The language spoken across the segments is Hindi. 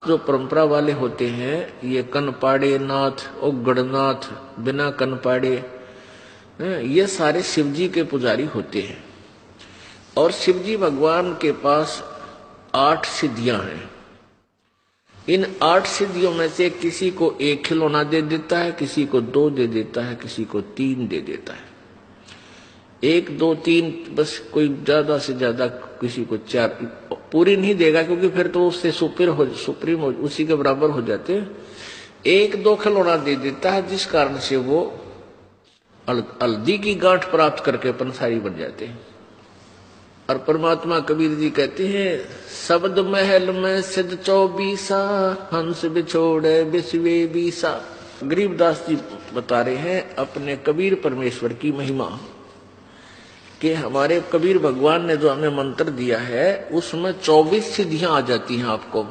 जो परंपरा वाले होते हैं ये कनपाड़े नाथ, उग्गड़नाथ, बिना कनपाड़े, ये सारे शिवजी के पुजारी होते हैं। और शिवजी भगवान के पास 8 सिद्धियां हैं। इन 8 सिद्धियों में से किसी को 1 खिलौना दे देता है, किसी को 2 दे देता है, किसी को 3 दे देता है। 1, 2, 3 बस, कोई ज्यादा से ज्यादा किसी को 4 पूरी नहीं देगा, क्योंकि फिर तो उससे सुप्रीम उसी के बराबर हो जाते हैं। 1, 2 खिलौना दे देता है, जिस कारण से वो हल्दी की गांठ प्राप्त करके पंसारी बन जाते हैं। और परमात्मा कबीर जी कहते हैं, शब्द महल में सिद्ध 24 हंस बिछोड़े बिस्वे बीसा। गरीबदास जी बता रहे हैं अपने कबीर परमेश्वर की महिमा, कि हमारे कबीर भगवान ने जो हमें मंत्र दिया है उसमें 24 सिद्धियां आ जाती हैं। आपको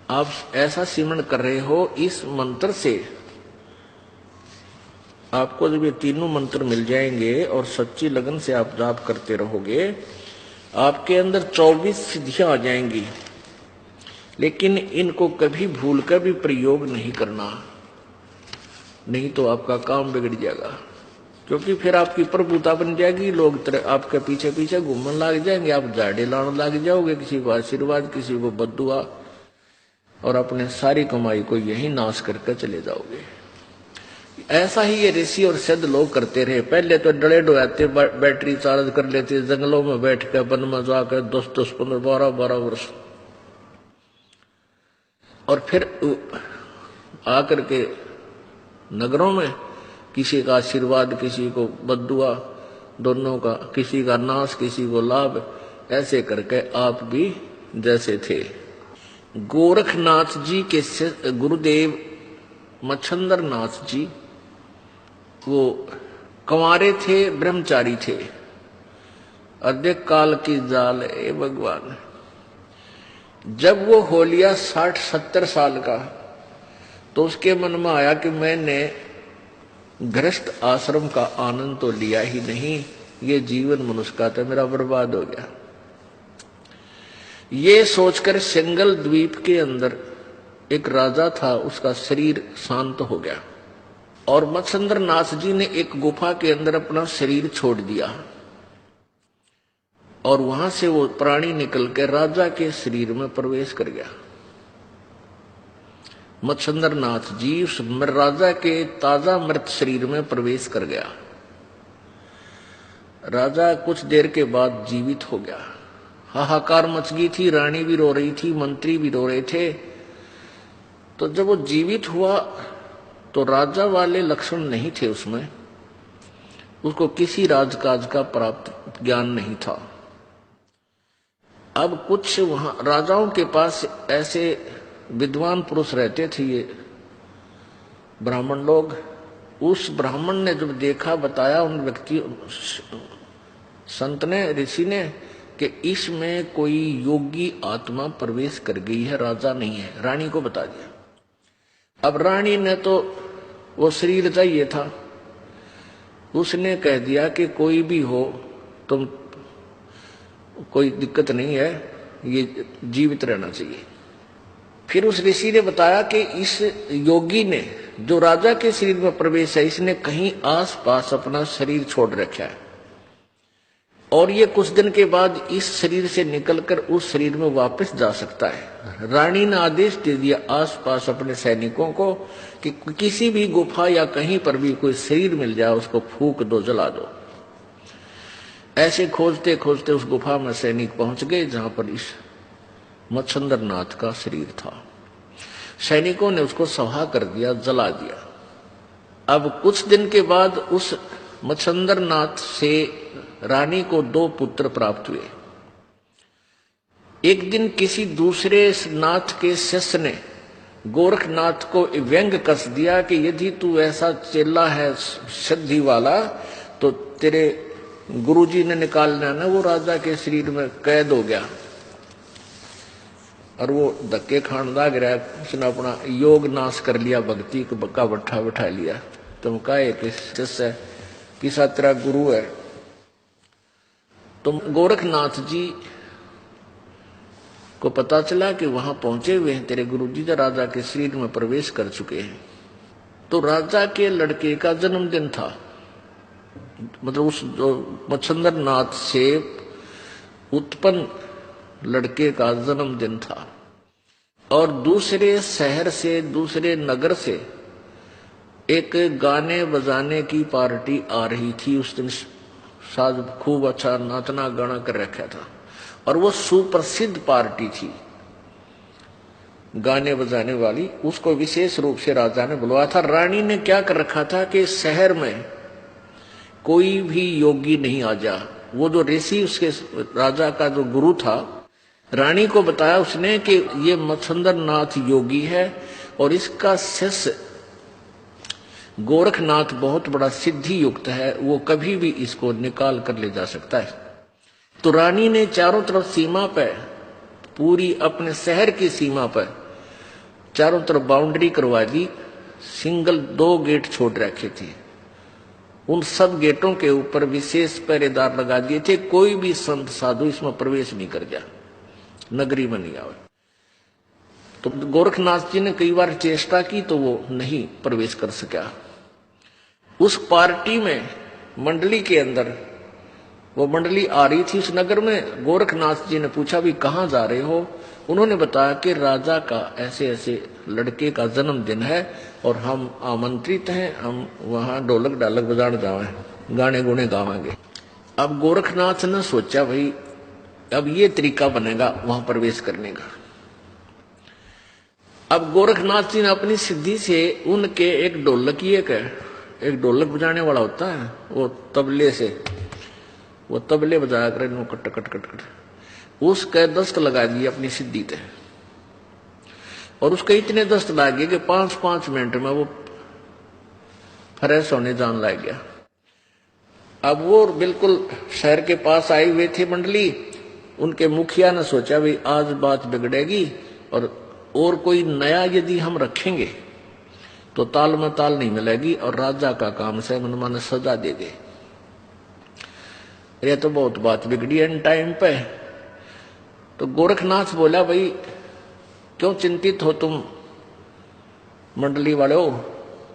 आप ऐसा सिमरन कर रहे हो, इस मंत्र से आपको जब ये तीनों मंत्र मिल जाएंगे और सच्ची लगन से आप जाप करते रहोगे, आपके अंदर 24 सिद्धियां आ जाएंगी। लेकिन इनको कभी भूल कर भी प्रयोग नहीं करना, नहीं तो आपका काम बिगड़ जाएगा। क्योंकि फिर आपकी प्रभुता बन जाएगी, लोग आपके पीछे पीछे घूमने लग जाएंगे, आप झाड़े लाने लग जाओगे, किसी को आशीर्वाद, किसी को बद्दुआ, और अपने सारी कमाई को यही नाश करके चले जाओगे। ऐसा ही ये ऋषि और सिद्ध लोग करते रहे। पहले तो डरे डोयाते बैटरी चार्ज कर लेते, जंगलों में बैठ कर वन में जाकर 10-10, 15, 12-12 वर्ष, और फिर आकर के नगरों में किसी का आशीर्वाद, किसी को बद्दुआ, दोनों का, किसी का नाश, किसी को लाभ, ऐसे करके आप भी जैसे थे। गोरखनाथ जी के गुरुदेव मच्छंदर नाथ जी, वो कंवारे थे, ब्रह्मचारी थे। अधिक काल की जाल ए भगवान। जब वो हो लिया 60-70 साल का, तो उसके मन में आया कि मैंने गृहस्थ आश्रम का आनंद तो लिया ही नहीं, ये जीवन मनुष्य का तो मेरा बर्बाद हो गया। ये सोचकर सिंगल द्वीप के अंदर एक राजा था, उसका शरीर शांत हो गया, और मत्स्येंद्र नाथ जी ने एक गुफा के अंदर अपना शरीर छोड़ दिया, और वहां से वो प्राणी निकल के राजा के शरीर में प्रवेश कर गया। मत्स्येंद्र नाथ जी उस राजा के ताजा मृत शरीर में प्रवेश कर गया। राजा कुछ देर के बाद जीवित हो गया। हाहाकार मच गई थी, रानी भी रो रही थी, मंत्री भी रो रहे थे। तो जब वो जीवित हुआ तो राजा वाले लक्षण नहीं थे उसमें, उसको किसी राजकाज का प्राप्त ज्ञान नहीं था। अब कुछ वहां राजाओं के पास ऐसे विद्वान पुरुष रहते थे, ये ब्राह्मण लोग। उस ब्राह्मण ने जब देखा, बताया उन व्यक्ति संत ने, ऋषि ने, कि इसमें कोई योगी आत्मा प्रवेश कर गई है, राजा नहीं है। रानी को बता दिया। अब रानी ने तो वो शरीर चाहिए था, उसने कह दिया कि कोई भी हो, तुम कोई दिक्कत नहीं है, ये जीवित रहना चाहिए। फिर उस ऋषि ने बताया कि इस योगी ने, जो राजा के शरीर में प्रवेश है, इसने कहीं आस पास अपना शरीर छोड़ रखा है, और ये कुछ दिन के बाद इस शरीर से निकलकर उस शरीर में वापस जा सकता है। रानी ने आदेश दे दिया आसपास अपने सैनिकों को कि किसी भी गुफा या कहीं पर भी कोई शरीर मिल जाए, उसको फूंक दो, जला दो। ऐसे खोजते खोजते उस गुफा में सैनिक पहुंच गए जहां पर इस मत्स्येंद्र नाथ का शरीर था। सैनिकों ने उसको सवा कर दिया, जला दिया। अब कुछ दिन के बाद उस मत्स्येंद्र नाथ से रानी को 2 पुत्र प्राप्त हुए। एक दिन किसी दूसरे नाथ के शिष्य ने गोरखनाथ को व्यंग कस दिया कि यदि तू ऐसा चेला है सिद्धि वाला, तो तेरे गुरुजी ने निकालना ना, वो राजा के शरीर में कैद हो गया, और वो धक्के खान लाग रहा है। उसने अपना योग नाश कर लिया, भक्ति का बट्ठा बैठा लिया। तुम काहे कि शिष्य है, किसा तेरा गुरु है। तुम गोरखनाथ जी को पता चला कि वहां पहुंचे हुए हैं तेरे गुरुजी जो राजा के शरीर में प्रवेश कर चुके हैं। तो राजा के लड़के का जन्मदिन था, मतलब उस जो मच्छंदर नाथ से उत्पन्न लड़के का जन्मदिन था। और दूसरे शहर से, दूसरे नगर से एक गाने बजाने की पार्टी आ रही थी। उस दिन साज खूब अच्छा नाचना गाना कर रखा था और वो सुप्रसिद्ध पार्टी थी गाने बजाने वाली। उसको विशेष रूप से राजा ने बुलवाया था। रानी ने क्या कर रखा था कि शहर में कोई भी योगी नहीं आ जा। वो जो ऋषि उसके राजा का जो गुरु था, रानी को बताया उसने कि ये मच्छंदर नाथ योगी है और इसका शिष्य गोरखनाथ बहुत बड़ा सिद्धि युक्त है, वो कभी भी इसको निकाल कर ले जा सकता है। तो रानी ने चारों तरफ सीमा पर, पूरी अपने शहर की सीमा पर चारों तरफ बाउंड्री करवा दी। सिंगल 2 गेट छोड़ रखे थे, उन सब गेटों के ऊपर विशेष पहरेदार लगा दिए थे। कोई भी संत साधु इसमें प्रवेश नहीं कर गया, नगरी में नहीं आवे। तो गोरखनाथ जी ने कई बार चेष्टा की तो वो नहीं प्रवेश कर सका। उस पार्टी में मंडली के अंदर वो मंडली आ रही थी उस नगर में। गोरखनाथ जी ने पूछा भी कहाँ जा रहे हो? उन्होंने बताया कि राजा का ऐसे ऐसे लड़के का जन्मदिन है और हम आमंत्रित हैं, हम वहां ढोलक डालक बजाने जावे, गाने गुने गावेंगे। अब गोरखनाथ ने सोचा भाई अब ये तरीका बनेगा वहां प्रवेश करने का। अब गोरखनाथ जी ने अपनी सिद्धि से उनके एक ढोलक बजाने वाला होता है, वो तबले से वो तबले बजाया करे, कट कट कट कट, उसके दस्त लगा दिए अपनी सिद्धि पे। और उसके इतने दस्त लगे कि 5-5 मिनट में वो फ्रेश होने जान लग गया। अब वो बिल्कुल शहर के पास आए हुए थे मंडली। उनके मुखिया ने सोचा भाई आज बात बिगड़ेगी और कोई नया यदि हम रखेंगे तो ताल में ताल नहीं मिलेगी और राजा का काम से मनमाने सजा दे गए। ये तो बहुत बात बिगड़ी एंड टाइम पे। तो गोरखनाथ बोला भाई क्यों चिंतित हो तुम मंडली वाले हो?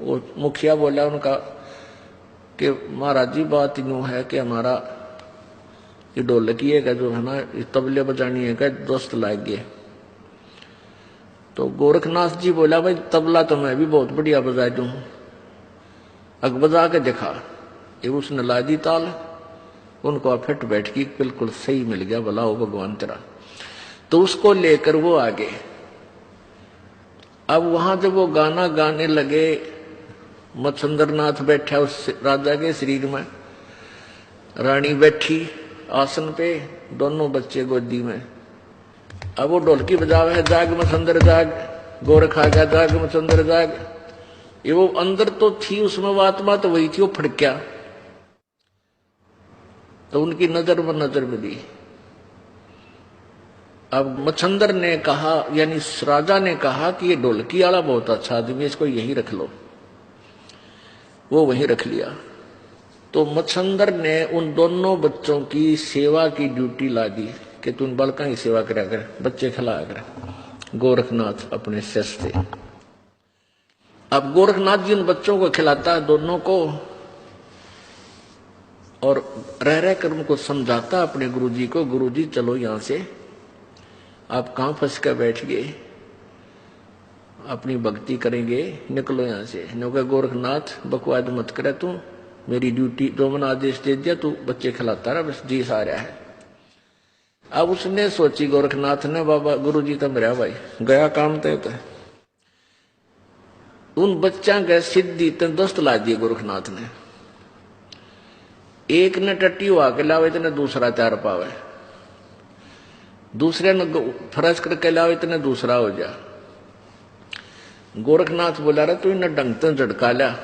वो मुखिया बोला उनका कि महाराज जी बात यूं है कि हमारा ये ढोलकी है का जो है ना तबले बजानी है का दोस्त लाग गए। तो गोरखनाथ जी बोला भाई तबला तो मैं भी बहुत बढ़िया बजा दूं, अग बजा के दिखा। ये उसने ला दी ताल, उनको फिट बैठ की बिल्कुल सही मिल गया, भला हो भगवान तेरा। तो उसको लेकर वो आगे। अब वहां जब वो गाना गाने लगे, मच्छंदर नाथ बैठा उस राजा के शरीर में, रानी बैठी आसन पे, दोनों बच्चे गोदी में। अब वो ढोलकी बजावे है, जाग मच्छंदर जाग, गोरख आ गया जाग मच्छंदर जाग। ये वो अंदर तो थी उसमें वो आत्मा तो वही थी, वो फड़क्या। तो उनकी नजर में नजर मिली। अब मच्छंदर ने कहा, यानी राजा ने कहा कि ये ढोलकी वाला बहुत अच्छा आदमी, इसको यहीं रख लो। वो वहीं रख लिया। तो मच्छंदर ने उन दोनों बच्चों की सेवा की ड्यूटी ला दी कि तुम बालका की सेवा करा कर, बच्चे खिलाया कर। गोरखनाथ अपने शिष्य थे। अब गोरखनाथ जी उन बच्चों को खिलाता है दोनों को, और रह रह कर उनको समझाता अपने गुरुजी को, गुरुजी चलो यहां से, आप कहां फंस कर बैठ गए, अपनी भक्ति करेंगे, निकलो यहां से। नौका गोरखनाथ बकवाद मत करे, तू मेरी ड्यूटी जो मैंने आदेश दे दिया, तू बच्चे खिलाता रहा, बस जी आ रहा है। अब उसने सोची गोरखनाथ ने, बाबा गुरुजी तो मेरा भाई गया काम तय तो उन बच्चा के सिद्धि तन दोस्त ला दिए गोरखनाथ ने। एक ने टट्टी हुआ के लावे इतने दूसरा तैयार पावे, दूसरे ने फरस करके लावे इतने दूसरा हो जा। गोरखनाथ बोला रहा तू इन्हें ढंग से झटका लिया।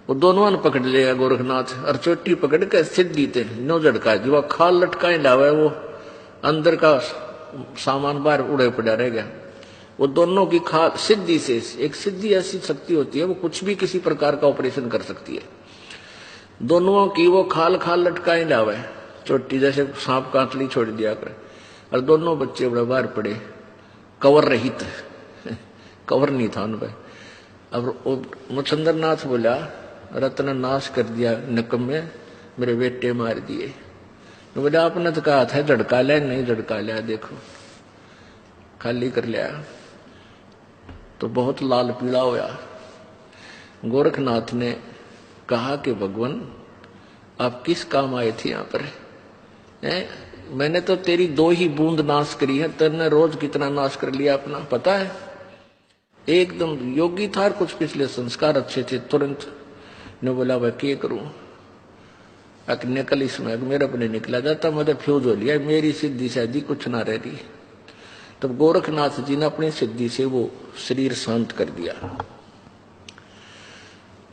वो दोनों ने पकड़ लिया गोरखनाथ, और चोटी पकड़ के सिद्धि थे नो झटका दी। वो खाल लटकाए लावे, वो अंदर का सामान बाहर उड़े पड़ा रह गया। वो दोनों की खाल सिद्धि से, एक सिद्धि ऐसी शक्ति होती है वो कुछ भी किसी प्रकार का ऑपरेशन कर सकती है। दोनों की वो खाल खाल लटकाए लावे, चोटी जैसे सांप कांटली छोड़ दिया कर। और दोनों बच्चे बड़े बाहर पड़े, कवर रहित कवर नहीं था उन पर। अब मच्छिंद्र नाथ बोला, रत्न नाश कर दिया निकम्मे, मेरे बेटे मार दिए। तो बोले आपने तो कहा था झड़का लिया, नहीं झड़का लिया, देखो खाली कर लिया। तो बहुत लाल पीला होया। गोरखनाथ ने कहा कि भगवान आप किस काम आए थे यहाँ पर? मैंने तो तेरी 2 ही बूंद नाश करी है, तेने रोज कितना नाश कर लिया अपना पता है? एकदम योगी था, कुछ पिछले संस्कार अच्छे थे। तुरंत ने बोला भाई क्या करूं, निकल इसमें, मेरे अपने निकला जाता, मतलब फ्यूज हो लिया, मेरी सिद्धि शादी कुछ ना रह रही। तब गोरखनाथ जी ने अपनी सिद्धि से वो शरीर शांत कर दिया।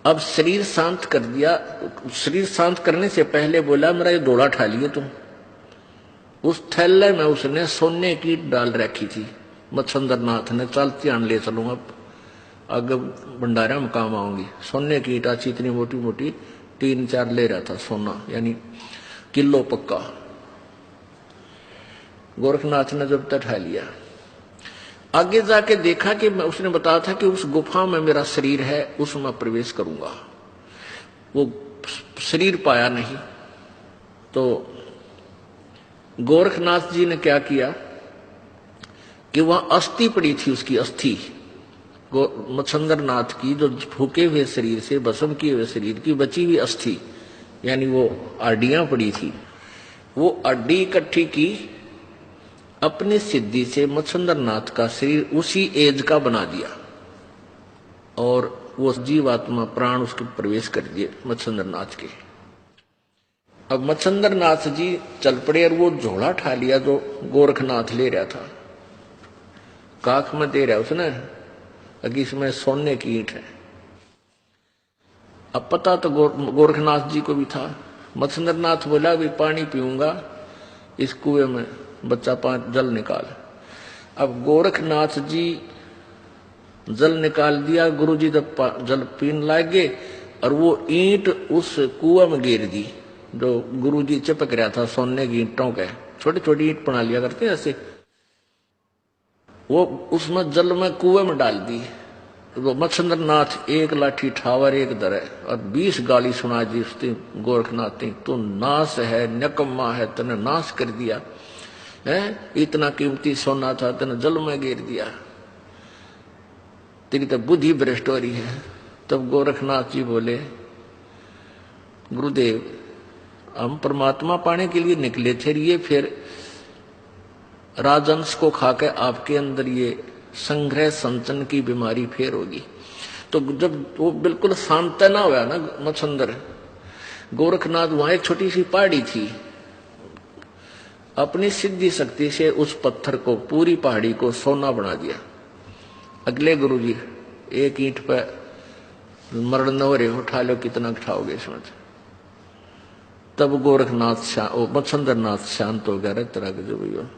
अब शरीर शांत कर दिया, शरीर शांत करने से पहले बोला मेरा ये डोला ठा लिए तुम। उस थैले में उसने सोने की डाल रखी थी। मच्छिंद्र नाथ ने चलती आन ले चलूंगा, आगे भंडारा में काम आऊंगी। सोने की ईट अच्छी इतनी मोटी मोटी 3-4 ले रहा था सोना, यानी किलो पक्का। गोरखनाथ ने जब तक ठा लिया, आगे जाके देखा कि उसने बताया था कि उस गुफा में मेरा शरीर है, उसमें प्रवेश करूंगा। वो शरीर पाया नहीं। तो गोरखनाथ जी ने क्या किया कि वहां अस्थि पड़ी थी, उसकी अस्थि मच्छिंद्र नाथ की, जो फूके हुए शरीर से भस्म किए हुए शरीर की बची हुई अस्थि, यानी वो हड्डियां पड़ी थी, वो हड्डी इकट्ठी की, अपनी सिद्धि से मच्छिंद्र नाथ का शरीर उसी एज का बना दिया और वो जीवात्मा प्राण उसके प्रवेश कर दिए मच्छिंद्र नाथ के। अब मच्छिंद्र नाथ जी चल पड़े और वो झोला ठा लिया जो गोरखनाथ ले रहा था, काख में दे रहा उसने, अगर इसमें सोने की ईंट है। अब पता तो गोरखनाथ जी को भी था। मच्छिंद्र नाथ बोला भी पानी पीऊंगा, इस कुएं में बच्चा 5 जल निकाल। अब गोरखनाथ जी जल निकाल दिया, गुरुजी जब जल पीने लगे और वो ईंट उस कुएं में गिर दी जो गुरुजी चिपक रहा था सोने की ईंटों के। छोटी छोटी ईंट बना लिया करते ऐसे, वो उसमें जल में कुएं में डाल दी। वो मच्छिंद्र नाथ एक लाठी ठावर एक दरे और 20 गाली सुना दी उसने गोरखनाथ ने, तू नाश है, निकम्मा है, तने नाश कर दिया है, इतना कीमती सोना था तने जल में गिर दिया, तेरी तो बुद्धि भ्रष्ट हो रही है। तब गोरखनाथ जी बोले, गुरुदेव हम परमात्मा पाने के लिए निकले थे, ये फिर राजंश को खाके आपके अंदर ये संग्रह संचन की बीमारी फेर होगी। तो जब वो बिल्कुल शांत ना हुआ ना मच्छिंद्र, गोरखनाथ वहां एक छोटी सी पहाड़ी थी, अपनी सिद्धि शक्ति से उस पत्थर को, पूरी पहाड़ी को सोना बना दिया। अगले गुरुजी एक ईंट पे मरण न हो रहे, उठा लो, कितना उठाओगे इसमें। तब गोरखनाथ मच्छिंद्र नाथ शांत हो गया, रे तरह के जो भैया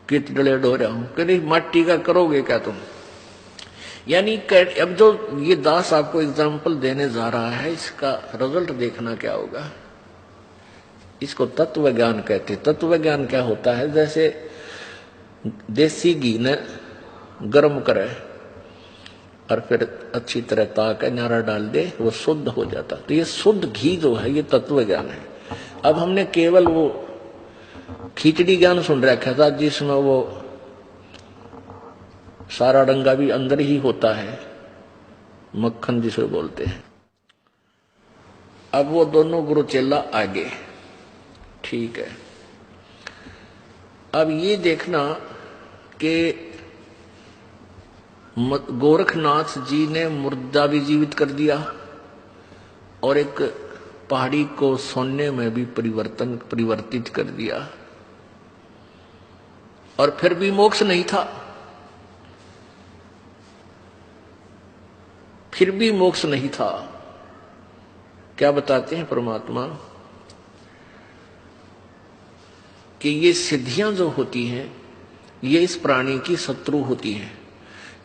कित डले डो रहा हूं, कहीं माटी का करोगे क्या तुम? यानी अब जो ये दास आपको एग्जाम्पल देने जा रहा है, इसका रिजल्ट देखना क्या होगा। इसको तत्व ज्ञान कहते। तत्व ज्ञान क्या होता है, जैसे देसी घी ने गर्म करे और फिर अच्छी तरह ताके नारा डाल दे, वो शुद्ध हो जाता। तो ये शुद्ध घी जो है ये तत्व ज्ञान है। अब हमने केवल वो खिचड़ी ज्ञान सुन रखा था जिसमें वो सारा डंगा भी अंदर ही होता है, मक्खन जिसे बोलते हैं। अब वो दोनों गुरु चेला आगे, ठीक है। अब ये देखना कि गोरखनाथ जी ने मुर्दा भी जीवित कर दिया और एक पहाड़ी को सोने में भी परिवर्तित कर दिया, और फिर भी मोक्ष नहीं था। फिर भी मोक्ष नहीं था। क्या बताते हैं परमात्मा कि ये सिद्धियां जो होती हैं ये इस प्राणी की शत्रु होती हैं।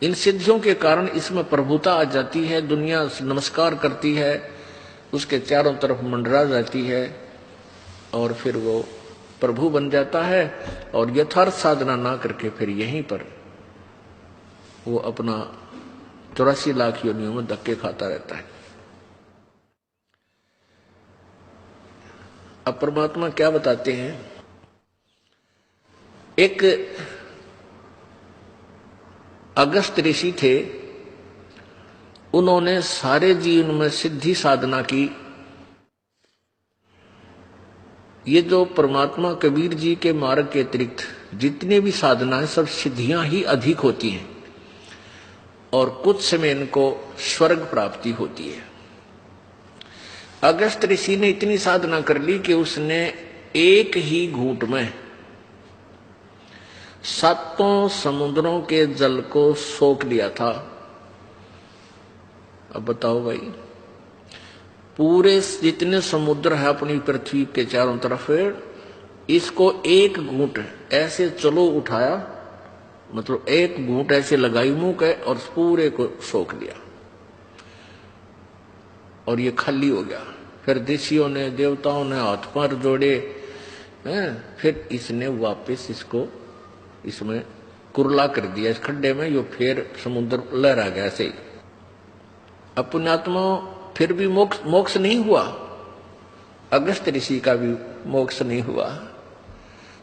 इन सिद्धियों के कारण इसमें प्रभुता आ जाती है, दुनिया नमस्कार करती है, उसके चारों तरफ मंडरा जाती है और फिर वो प्रभु बन जाता है और यथार्थ साधना ना करके फिर यहीं पर वो अपना 84 लाख योनियों में धक्के खाता रहता है। अब परमात्मा क्या बताते हैं, एक अगस्त ऋषि थे, उन्होंने सारे जीवन में सिद्धि साधना की। ये जो परमात्मा कबीर जी के मार्ग के अतिरिक्त जितने भी साधना है सब सिद्धियां ही अधिक होती हैं और कुछ समय इनको स्वर्ग प्राप्ति होती है। अगस्त ऋषि ने इतनी साधना कर ली कि उसने एक ही घूंट में 7 समुद्रों के जल को सोख लिया था। अब बताओ भाई, पूरे जितने समुद्र है अपनी पृथ्वी के चारों तरफ, इसको एक घूंट ऐसे चलो उठाया, मतलब एक घूंट ऐसे लगाई मुंह के और पूरे को सोख लिया और ये खाली हो गया। फिर ऋषियों ने देवताओं ने हाथ पैर जोड़े, फिर इसने वापस इसको इसमें कुरला कर दिया इस खड्डे में, यो फिर समुद्र लहरा गया ऐसे ही। पुण्यात्मा फिर भी मोक्ष नहीं हुआ, अगस्त ऋषि का भी मोक्ष नहीं हुआ।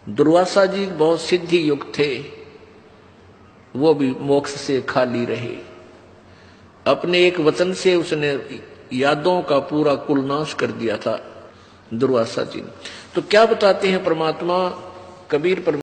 दुर्वासा जी बहुत सिद्धि युक्त थे, वो भी मोक्ष से खाली रहे। अपने एक वचन से उसने यादों का पूरा कुलनाश कर दिया था दुर्वासा जी ने। तो क्या बताते हैं परमात्मा कबीर पर